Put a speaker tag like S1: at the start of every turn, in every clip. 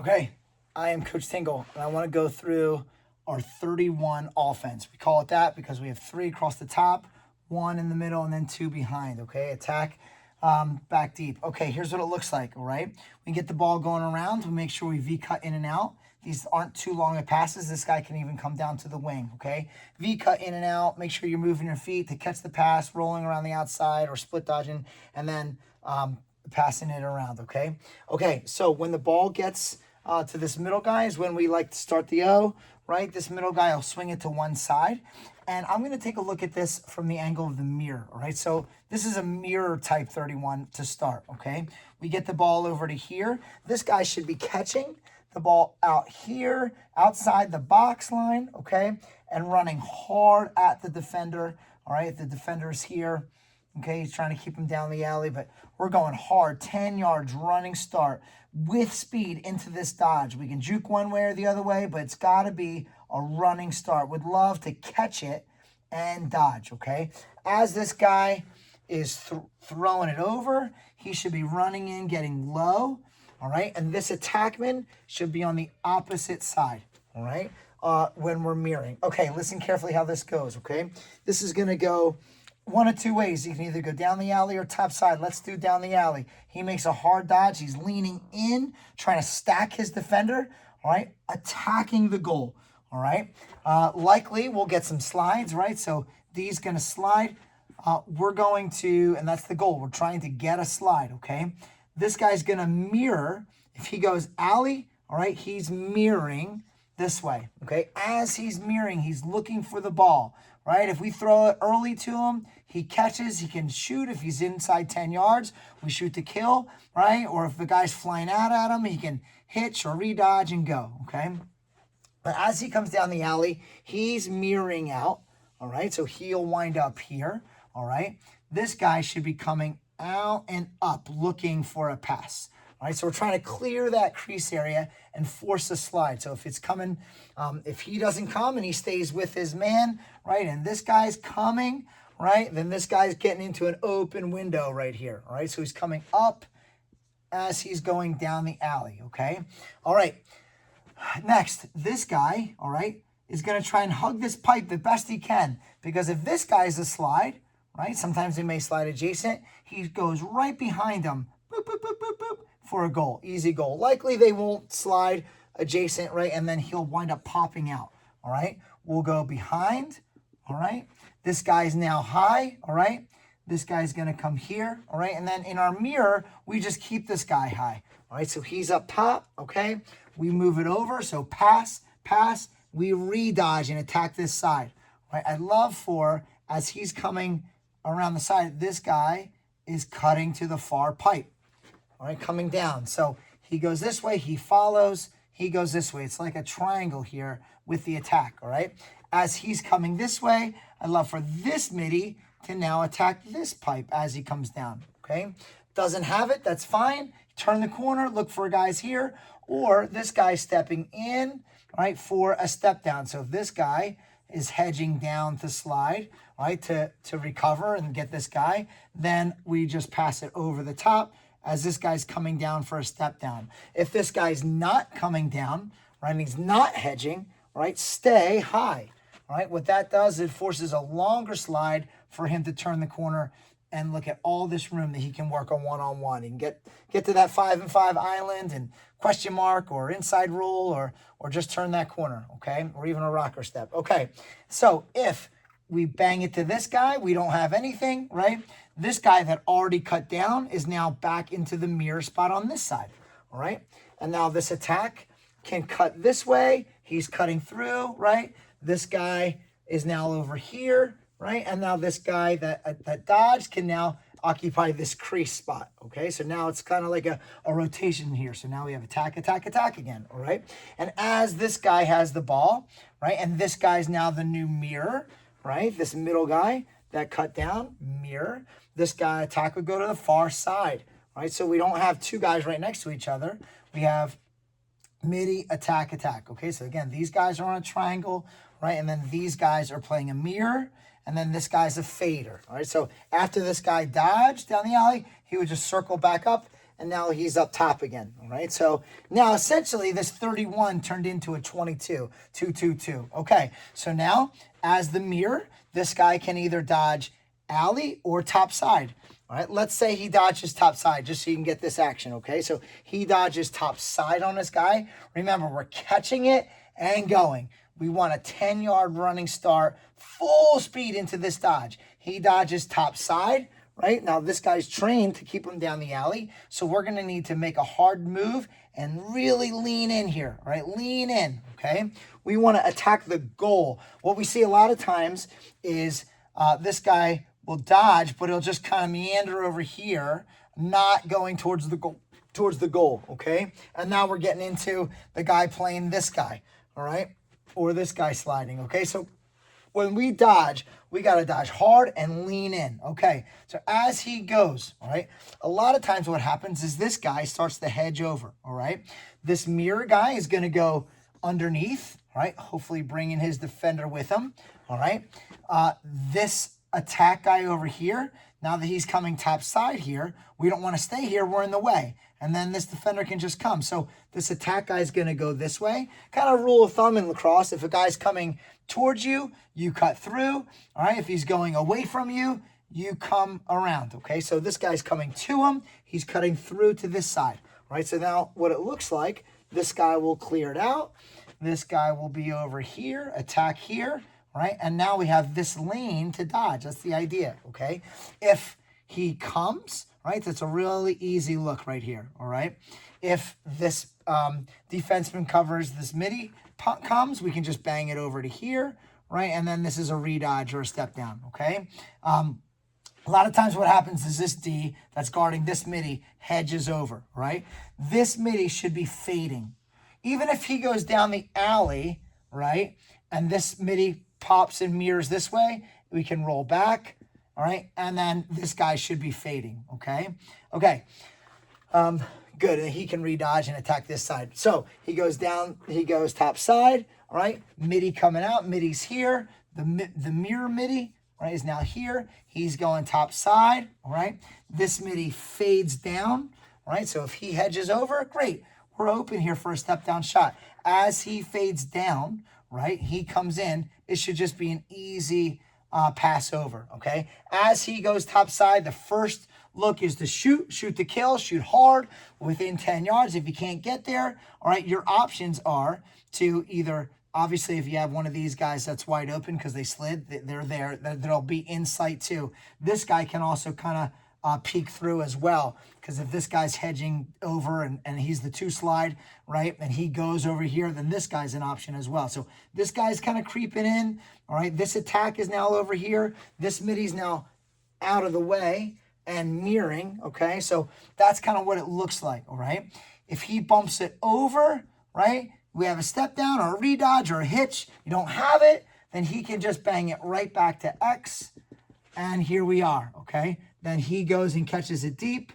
S1: Okay, I am Coach Tingle, and I want to go through our 31 offense. We call it that because we have 3 across the top, 1 in the middle, and then 2 behind, okay? Attack, back deep. Okay, here's what it looks like, all right? We get the ball going around. We make sure we V-cut in and out. These aren't too long of passes. This guy can even come down to the wing, okay? V-cut in and out. Make sure you're moving your feet to catch the pass, rolling around the outside or split dodging, and then passing it around, okay? Okay, so when the ball gets to this middle guy is when we like to start the O, right? This middle guy will swing it to one side. And I'm going to take a look at this from the angle of the mirror, all right? So this is a mirror type 31 to start, okay? We get the ball over to here. This guy should be catching the ball out here, outside the box line, okay? And running hard at the defender, all right? The defender's here. Okay, he's trying to keep him down the alley, but we're going hard. 10 yards running start with speed into this dodge. We can juke one way or the other way, but it's got to be a running start. Would love to catch it and dodge, okay? As this guy is throwing it over, he should be running in, getting low, all right? And this attackman should be on the opposite side, all right, when we're mirroring. Okay, listen carefully how this goes, okay? This is going to go one of two ways. You can either go down the alley or top side. Let's do down the alley. He makes a hard dodge. He's leaning in, trying to stack his defender, all right? Attacking the goal, all right? Likely we'll get some slides, right? So D's going to slide. We're going to, and that's the goal. We're trying to get a slide, okay? This guy's going to mirror. If he goes alley, all right, he's mirroring this way, okay? As he's mirroring, he's looking for the ball, right? If we throw it early to him, he catches, he can shoot. If he's inside 10 yards, we shoot to kill, right? Or if the guy's flying out at him, he can hitch or redodge and go, okay? But as he comes down the alley, he's mirroring out, all right? So he'll wind up here, all right? This guy should be coming out and up looking for a pass. All right, so we're trying to clear that crease area and force a slide. So if it's coming, if he doesn't come and he stays with his man, right, and this guy's coming, right, then this guy's getting into an open window right here, all right? So he's coming up as he's going down the alley, okay? All right, next, this guy, all right, is going to try and hug this pipe the best he can, because if this guy's a slide, right, sometimes they may slide adjacent, he goes right behind him, boop, boop, boop, boop, boop, for a goal, easy goal. Likely they won't slide adjacent, right? And then he'll wind up popping out, all right? We'll go behind, all right? This guy's now high, all right? This guy's going to come here, all right? And then in our mirror, we just keep this guy high, all right? So he's up top, okay? We move it over, so pass, pass. We re-dodge and attack this side, right? I'd love for, as he's coming around the side, this guy is cutting to the far pipe. All right, coming down. So he goes this way, he follows, he goes this way. It's like a triangle here with the attack, all right? As he's coming this way, I'd love for this midi to now attack this pipe as he comes down, okay? Doesn't have it, that's fine. Turn the corner, look for guys here, or this guy stepping in, right, for a step down. So if this guy is hedging down to slide, right, to recover and get this guy, then we just pass it over the top as this guy's coming down for a step down. If this guy's not coming down, right, and he's not hedging, right, stay high, right? What that does, it forces a longer slide for him to turn the corner and look at all this room that he can work on one-on-one. He can get to that 5-and-5 island and question mark or inside roll or just turn that corner, okay? Or even a rocker step. Okay, so if we bang it to this guy, we don't have anything, right? This guy that already cut down is now back into the mirror spot on this side, all right? And now this attack can cut this way. He's cutting through, right? This guy is now over here, right? And now this guy that dodged can now occupy this crease spot, okay? So now it's kind of like a rotation here. So now we have attack, attack, attack again, all right? And as this guy has the ball, right, and this guy's now the new mirror, right? This middle guy that cut down, mirror. This guy attack would go to the far side, right? So we don't have two guys right next to each other. We have midi, attack, attack, okay? So again, these guys are on a triangle, right? And then these guys are playing a mirror, and then this guy's a fader, all right? So after this guy dodged down the alley, he would just circle back up and now he's up top again, all right? So now essentially this 31 turned into a 22, 2, 2, 2. Okay, so now as the mirror, this guy can either dodge alley or top side. All right, let's say he dodges top side just so you can get this action, okay? So he dodges top side on this guy. Remember, we're catching it and going. We want a 10-yard running start, full speed into this dodge. He dodges top side, right? Now this guy's trained to keep him down the alley, so we're gonna need to make a hard move and really lean in here, all right? Lean in, okay? We wanna attack the goal. What we see a lot of times is this guy will dodge, but he'll just kind of meander over here, not going towards the goal, okay? And now we're getting into the guy playing this guy, all right? Or this guy sliding, okay? So when we dodge, we got to dodge hard and lean in, okay? So as he goes, all right, a lot of times what happens is this guy starts to hedge over, all right? This mirror guy is going to go underneath, all right? Hopefully bringing his defender with him, all right? This attack guy over here, now that he's coming top side here, we don't want to stay here, we're in the way. And then this defender can just come. So this attack guy is going to go this way. Kind of rule of thumb in lacrosse, if a guy's coming towards you, you cut through. All right, if he's going away from you, you come around, okay? So this guy's coming to him, he's cutting through to this side, right? So now what it looks like, this guy will clear it out. This guy will be over here, attack here, right? And now we have this lane to dodge. That's the idea, okay? If he comes, right, that's a really easy look right here, all right? If this defenseman covers this midi comes, we can just bang it over to here, right? And then this is a redodge or a step down, okay? A lot of times what happens is this D that's guarding this midi hedges over, right? This midi should be fading. Even if he goes down the alley, right, and this midi pops and mirrors this way, we can roll back, all right? And then this guy should be fading, okay? Okay, good, and he can redodge and attack this side. So he goes down, he goes top side, all right? Midi coming out, midi's here. The mirror midi, right, is now here. He's going top side, all right? This midi fades down, all right? So if he hedges over, great. We're open here for a step down shot. As he fades down, right, he comes in, it should just be an easy pass over, okay? As he goes top side, the first look is to shoot to kill, shoot hard within 10 yards. If you can't get there, all right, your options are to either, obviously, if you have one of these guys that's wide open because they slid, they're there, they'll be in sight too. This guy can also kind of peek through as well, because if this guy's hedging over and he's the 2 slide, right, and he goes over here, then this guy's an option as well. So this guy's kind of creeping in, all right? This attack is now over here. This midi's now out of the way and mirroring, okay? So that's kind of what it looks like, all right? If he bumps it over, right, we have a step down or a redodge or a hitch, you don't have it, then he can just bang it right back to X, and here we are, okay? Then he goes and catches it deep,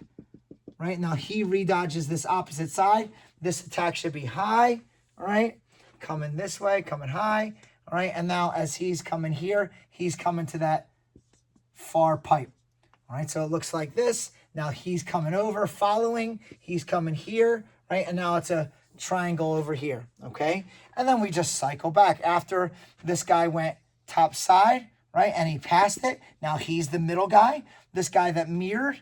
S1: right? Now he redodges this opposite side. This attack should be high, all right? Coming this way, coming high, all right? And now as he's coming here, he's coming to that far pipe, all right? So it looks like this. Now he's coming over, following. He's coming here, right? And now it's a triangle over here, okay? And then we just cycle back. After this guy went top side, right, and he passed it, now he's the middle guy. This guy that mirrored,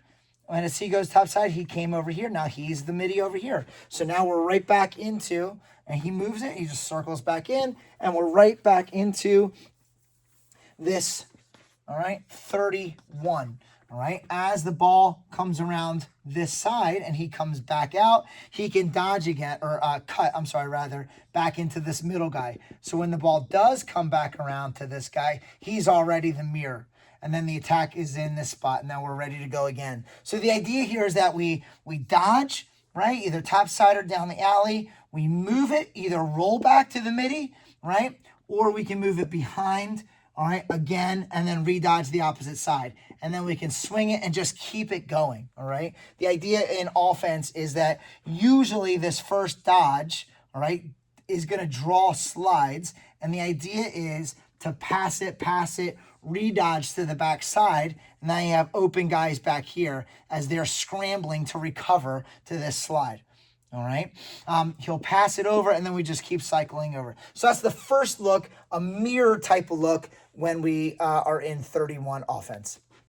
S1: and as he goes top side, he came over here. Now he's the midi over here. So now we're right back into, and he moves it, he just circles back in, and we're right back into this, all right, 31. All right, as the ball comes around this side and he comes back out, he can dodge again, or back into this middle guy. So when the ball does come back around to this guy, he's already the mirror. And then the attack is in this spot. And now we're ready to go again. So the idea here is that we dodge, right, either top side or down the alley. We move it, either roll back to the midi, right, or we can move it behind, all right, again, and then redodge the opposite side. And then we can swing it and just keep it going, all right? The idea in offense is that usually this first dodge, all right, is going to draw slides. And the idea is to pass it, redodge to the backside, and now you have open guys back here as they're scrambling to recover to this slide. All right. He'll pass it over, and then we just keep cycling over. So that's the first look, a mirror type of look when we are in 31 offense.